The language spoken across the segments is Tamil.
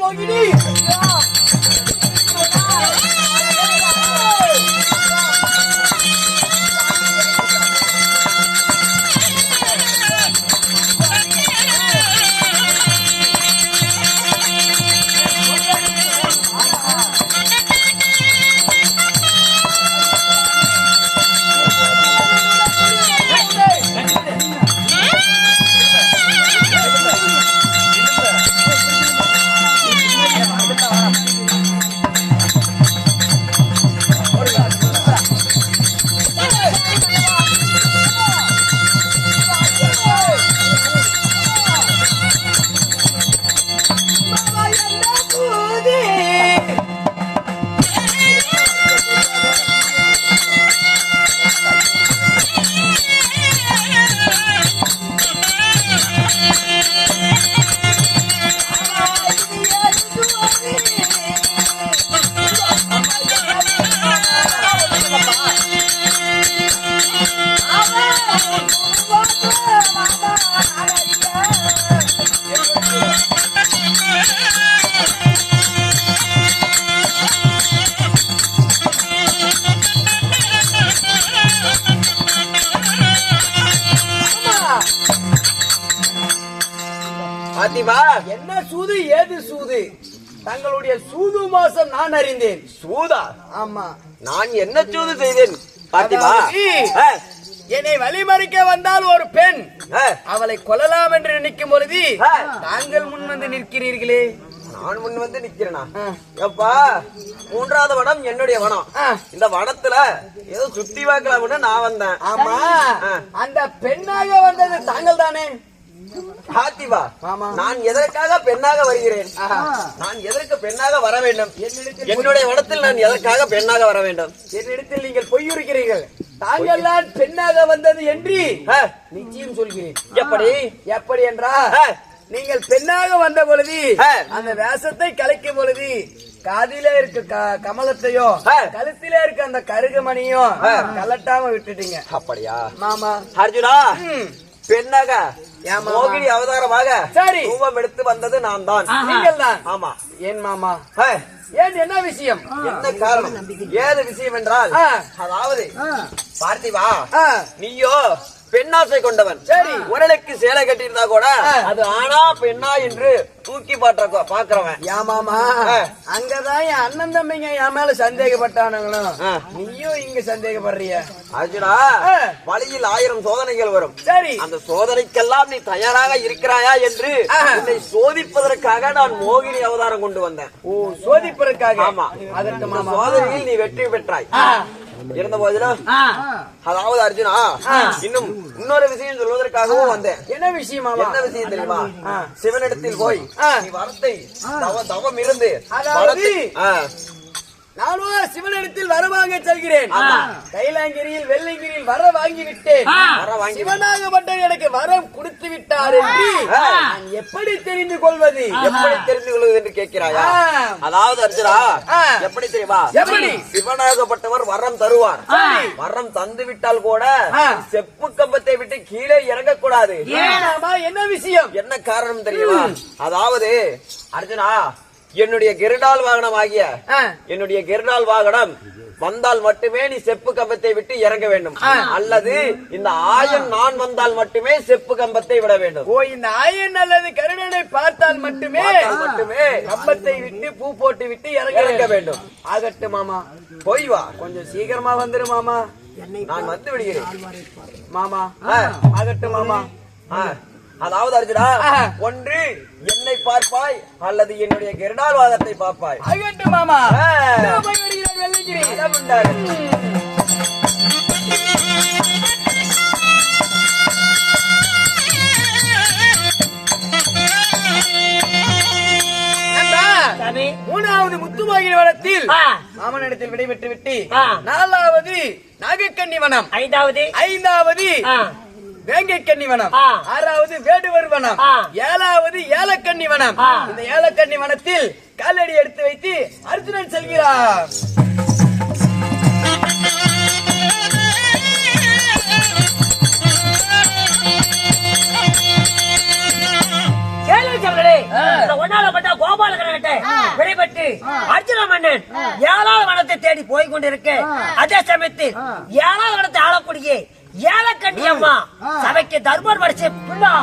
மோகினி. என்ன சூது ஏது சூது? தங்களுடைய சூது மாசம் நான் அறிந்தேன். சூதா? ஆமா. நான் என்ன சூது செய்தேன் பாத்திமா? என்னை வழிமறிக்க வந்தால் ஒரு பெண், அவளை கொல்லலாம் என்று நினைக்கும் பொழுது தாங்கள் முன் வந்து நிற்கிறீர்களே. நான் முன் வந்து நிக்கிறேனா? எப்பா, மூன்றாவது வனம் என்னுடைய வனம். இந்த வனத்துல ஏதோ சுத்தி பார்க்கலாம்னு நான் வந்தேன். ஆமா, அந்த பெண்ணாக வந்தது தாங்கள் தானே? பாத்திமா, நான் எதற்காக பெண்ணாக வருகிறேன்? நான் எதற்கு பெண்ணாக வர வேண்டும்? என்னுடைய வனத்தில் நான் எதற்காக பெண்ணாக வர வேண்டும்? என்னிடத்தில் நீங்கள் பொய்யுரைக்கிறீர்கள். தாங்கள் தான் பெண்ணாக வந்தது என்று நிச்சயம் சொல்கிறேன். எப்படி? எப்படி என்றால், நீங்கள் பெண்ணாக வந்த பொழுது அந்த வேஷத்தை கலைக்கும் பொழுது காதில இருக்க கமலத்தையோ கழுத்தில இருக்க அந்த கருகுமணியும் கலட்டாம விட்டுட்டீங்க. அப்படியா மாமா? அர்ஜுனா, பெண்ணாக மோகினி அவதாரமாக சரி ரூபம் எடுத்து வந்தது நான் தான். நீங்கள் தான்? ஆமா. ஏன் மாமா? ஏன், என்ன விஷயம்? என்ன காரணம்? ஏது விஷயம் என்றால், அதாவது பார்த்திவா, நீயோ பெண்ணாசை கொண்டவன். சரி, உரலுக்கு சேலை கட்டியிருந்தா கூட அது ஆனா பெண்ணா என்று தூக்கி பாக்குறவன். ஏமாமா, அங்கதான் என் அண்ணன் தம்பிங்க என் மேல சந்தேகப்பட்டானுங்களும் நீயும் இங்க சந்தேகப்படுறிய. அர்ஜுனா, வழியில் 1000 சோதனைகள் வரும். சரி, அந்த சோதனைக்கெல்லாம் நீ தயாராக இருக்கிறாயா என்று என்னை சோதிப்பதற்காக நான் மோகினி அவதாரம் கொண்டு வந்தேன். ஓ, சோதிப்பதற்காக? ஆமா. அதற்கு சோதனையில் நீ வெற்றி பெற்றாய். இருந்த போதிலும், அதாவது அர்ஜுனா, இன்னும் இன்னொரு விஷயம் சொல்வதற்காகவும் வந்தேன். என்ன விஷயம்? என்ன விஷயம் தெரியுமா? சிவனிடத்தில் போய் நீ வரத்தை தவம் இருந்து நானும் சிவனிடத்தில் வர வாங்க செல்கிறேன். கைலாங்கிரியில் வெள்ளைங்கிரியில் வர வாங்கி விட்டேன். சிவனாகப்பட்ட எனக்கு வரம் கொடுத்து விட்டார் என்று நான் எப்படி தெரிந்து கொள்வது? எப்படி தெரிந்து கொள்வது என்று கேட்கிறாயா? அதாவது அர்ஜுனா, எப்படி தெரியுமா? எப்படி? சிவனாகப்பட்டவர் வரம் தருவார். வரம் தந்து விட்டால் கூட செப்பு கம்பத்தை விட்டு கீழே இறங்கக்கூடாது. என்ன விஷயம்? என்ன காரணம் தெரியுமா? அதாவது அர்ஜுனா, என்னுடைய கெருடால் வாகனம் ஆகிய என்னுடைய கெருடால் வாகனம் வந்தால் மட்டுமே நீ செப்பு கம்பத்தை விட்டு இறங்க வேண்டும். அல்லது இந்த ஆயன் நான் வந்தால் மட்டுமே செப்பு கம்பத்தை விட வேண்டும். ஓ, இந்த ஆயன் அல்லது கருடனை பார்த்தால் மட்டுமே கம்பத்தை விட்டு பூ போட்டு விட்டு இறங்க வேண்டும். ஆகட்டும் மாமா, போய் வா. கொஞ்சம் சீக்கிரமா வந்துரு மாமா. நான் வந்து விடுகிறேன் மாமா. ஆகட்டும் மாமா. அதாவது அர்ஜுனா, ஒன்று என்னை பார்ப்பாய் அல்லது என்னுடைய கெருடால் வாதத்தை பார்ப்பாய். ஆகட்டும் மாமா. மூணாவது முத்துமாகிற வனத்தில் மாமனிடத்தில் விடைபெற்று விட்டு 4வது நாகக்கன்னி வனம், 5வது வேங்கை கன்னி வனம், 6வது வேடுவர் வனம், 7வது ஏலக்கன்னி வனம். இந்த ஏலக்கன்னி வனத்தில் காலடி எடுத்து வைத்து அர்ஜுனன் செல்கிறார். ஒன்னால பட்டா கோபாலகரன் விட்டு அர்ஜுன மன்னன் 7வது வனத்தை தேடி போய் கொண்டிருக்க அதே சமயத்தில் 7வது வனத்தை ஆளக்கூடிய ஏலக்கண்ணி அம்மா சபைக்கு தர்மர் வரிசை அம்மா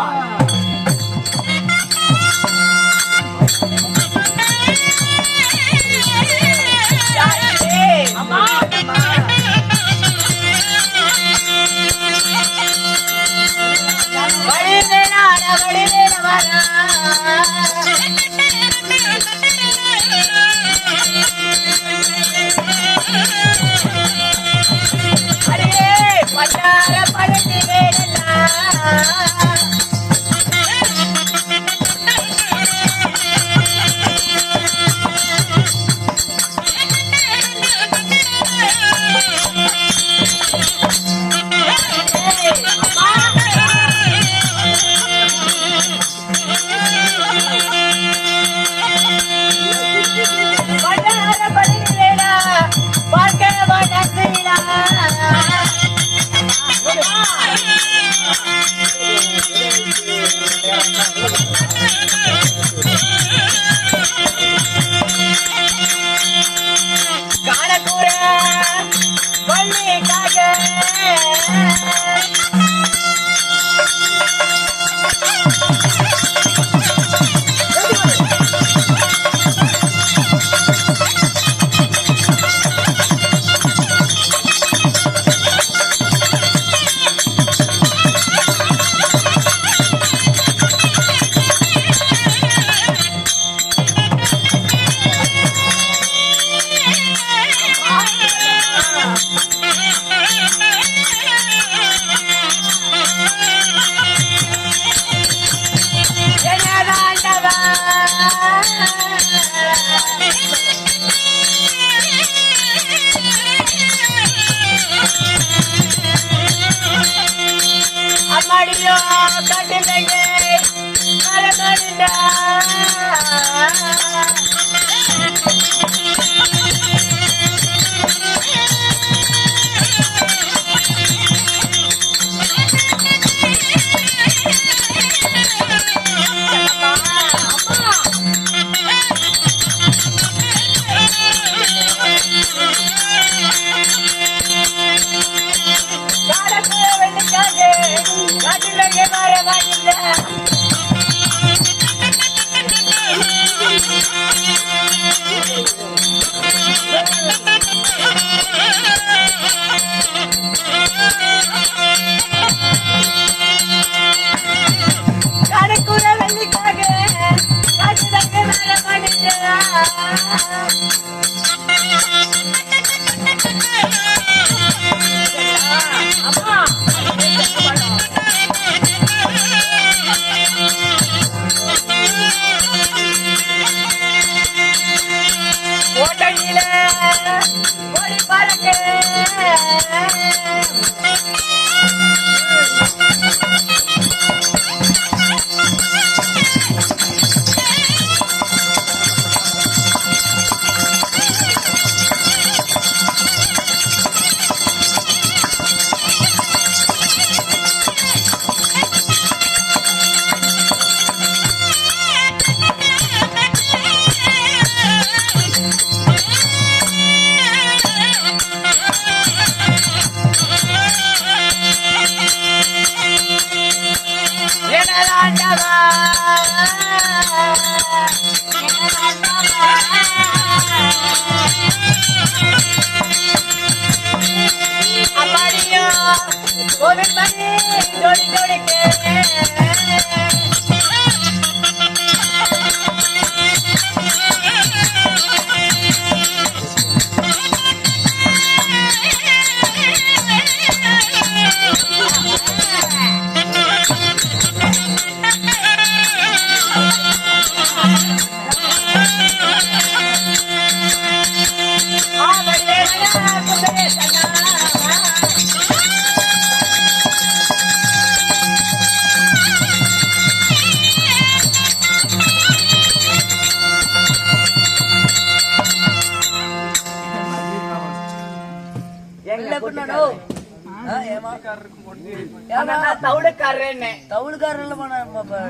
தவுடுக்காரன்னு தவுளுக்காரர் இல்ல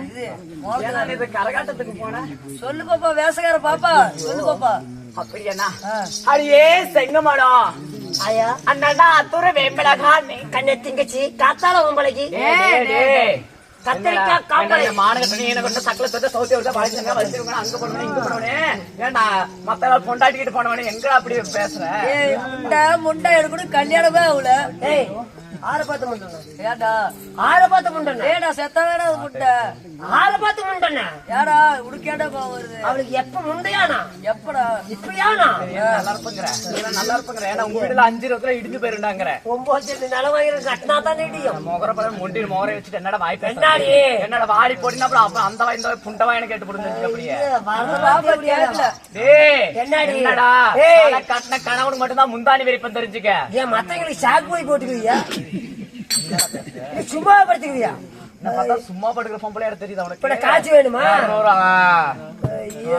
இது இது கரகாட்டத்துக்கு போனேன். சொல்லு பாப்பா வேசக்கார பாப்பா சொல்லு பாப்பா அப்படியாண்ணா? அடியே செங்கமடம் ஆயா அண்ணா அத்துற வேம்பலகான் கண்ணை திங்கச்சி காத்தால உம்பளைக்கு கத்திரிக்காய் காம்பளை மாநகர என்ன கொண்டு சக்கல தொட்ட சௌத்தி வருஷம் வளைச்சுங்க வளைச்சிருக்கணும் அங்க போனவனே இங்க போனவனே ஏண்டா மத்த நாள் பொண்டாட்டிக்கிட்டு போனவனே எங்க அப்படி பேசுற? ஏய் முண்டை எடுக்கணும் கல்யாணமே அவள ஏய் ஆறு பார்த்து முண்டன ஏடா ஆறு பார்த்து முண்டன ஏடா செத்த வேடா அது முண்டை ஆறு பார்த்து முண்டன ஏடா உனக்கேடா வருது அவளுக்கு எப்ப முண்டையானா எப்படா இப்படியானா நல்லா இருப்புங்கிற நல்லா இருப்புங்கிற ஏன்னா உங்க வீட்டுல 5 ரூபாய் இடிஞ்சு போயிருந்தாங்கிற 9 நிலவாயிரம் கட்டினா தான் இடியும் முகர படம் முண்டி முகரை வச்சுட்டு என்னடா வாய் பேச என்னாடி? என்னடா வாடி போட்டினா அப்புறம் அந்த வாய் இந்த வாய் புண்டவாயின்னு கேட்டு புடுங்க அப்படியே பாப்பா கேட்கல டேய் என்னடி? என்னடா ஏய். தலை கட்டின கணவனுக்கு மட்டும்தான் முந்தானி வெறிப்பம் தெரிஞ்சுக்க. ஏன் மத்தவங்களுக்கு சாக்கு போய் போட்டுக்கிறியா சும்மா படுத்துக்கிறியா என்ன பார்த்தா சும்மா படுக்கிற பொம்பளை யாரும் தெரியுது இப்ப அவனுக்கு காய்ச்சி வேணுமா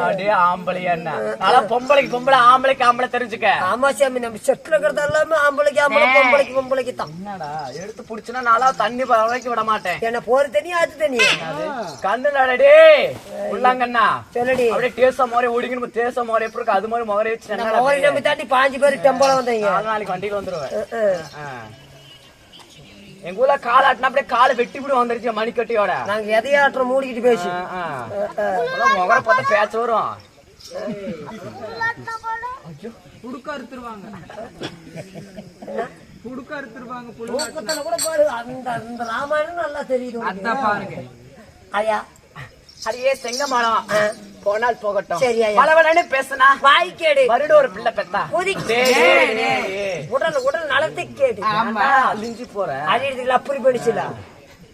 அப்படியே ஆம்பளை என்ன அதான் பொம்பளைக்கு பொம்பளை ஆம்பளைக்கு ஆம்பளை தெரிஞ்சுக்க. ஆமா சாமி நம்ம செட்டில் இருக்கிறது எல்லாமே ஆம்பளைக்கு ஆம்பளை பொம்பளைக்கு பொம்பளைக்கு தான் என்னடா எடுத்து புடிச்சுன்னா நாளா தண்ணி வரைக்கும் விட மாட்டேன். என்ன போற தண்ணி ஆத்து தண்ணி கண்ணுலடே உள்ளாங்கண்ணா சொல்லடி அப்படியே டேச முறை ஓடிக்கணும் தேச முறை எப்படி இருக்கு அது மாதிரி முகரை வச்சு என்னடா அவரை நம்பி தாண்டி 5 பேர் டெம்போல வந்தீங்க 4 நாளைக்கு வண்டிக்கு வந்துருவேன். எங்க ஊர்ல கால் ஆட்டினா அப்படியே காலை வெட்டி விடு வந்துருச்சு மணிக்கட்டியோட. நாங்க எதையாற்றம் மூடிக்கிட்டு பேசி முகரை பார்த்தா பேச்ச வரும். தூக்கத்துல கூட பாரு அந்த ராமாயணம் நல்லா தெரியுது பாருங்க ஐயா அடியே செங்கமலம் போனால் போகட்டும். சரி ஐயா. பலவலன்னு பேசுனா வாய்க்கேடு வருட ஒரு பிள்ளை பெத்தா உடல் நலத்தை கேடு அழிஞ்சு போற அடிக்கிறதுக்கு அப்படி போயிடுச்சுல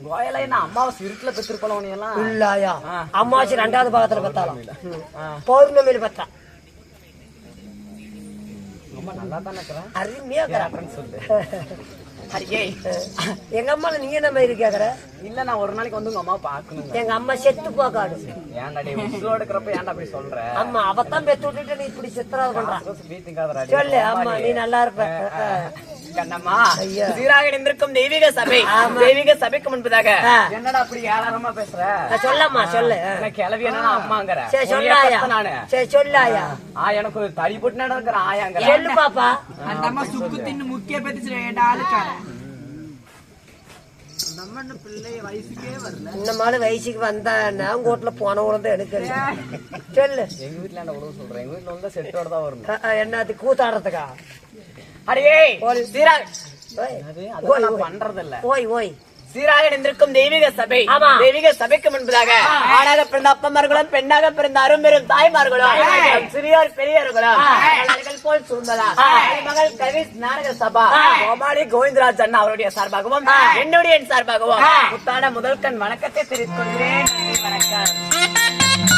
கோயில என்ன அம்மாவாசை இருட்டுல பெற்றிருப்போம் உனைய எல்லாம் இல்லையா அம்மாச்சி 2வது பாகத்துல பத்தாலாம் பௌர்ணமியில பத்தா ரொம்ப நல்லா தானே இருக்கிறேன் அருமையா இருக்கிறான் சொல்லு. அடியே எங்க அம்மால நீங்க என்ன மாதிரி கேக்குற இல்ல நான் ஒரு நாளைக்கு வந்து உங்க அம்மா பாக்கணும். எங்க அம்மா செத்து போக்காடு ஏன்டா டே உசுரோட இருக்கிறப்ப ஏன்டா அப்படி சொல்ற? அம்மா அவத்தான் பெத்து விட்டுட்டு நீ இப்படி சித்திரவதை பண்றான் வீட்டுக்காதரா சொல்லு அம்மா நீ நல்லா இருப்ப கண்ணம்மா சீராக இருந்திருக்கும் தெய்வீக சபை தெய்வீக சபைக்கு முன்பதாக என்னடா அப்படி ஏளாரமா பேசுற? சொல்லம்மா சொல்லு எனக்கு கிளவி என்னன்னா அம்மாங்கிற சரி சொல்லாயா நானு சரி சொல்லாயா எனக்கு ஒரு தடி போட்டு நடக்கிற ஆயாங்கிற சொல்லு பாப்பா அந்த அம்மா சுக்கு தின்னு முக்கிய பத்தி ஏடாளுக்கார இந்த மாதிரி வயசுக்கு வந்தான்னா உங்க வீட்டுல போன உடனே எடுக்கல சொல்லு எங்க வீட்டுல என்ன உணவு சொல்றேன் எங்க வீட்டுல வந்து செட்டோட தான் வரும். என்னது கூத்தாடுறதுக்கா அடியே சீராக ஓய் அது நான் பண்றது இல்ல. ஓய் ஓய் சீராக இருந்திருக்கும் தெய்வீக சபை ஆமா. தெய்வீக சபைக்கு முன்பதாக ஆணாக பிறந்த அப்பமார்களும் பெண்ணாக பிறந்த அரும்பெரும் தாய்மார்களும் சிறியோர் பெரியோர்களும் மலர்கள் போல் சூழ்ந்ததா மகள் கவி நாடக சபா கோமாளி கோவிந்தராஜ் அண்ணா அவருடைய சார்பாகவும் என்னுடைய சார்பாகவும் முத்தான முதல் கண் வணக்கத்தை தெரிவித்துக் கொள்கிறேன். வணக்கம்.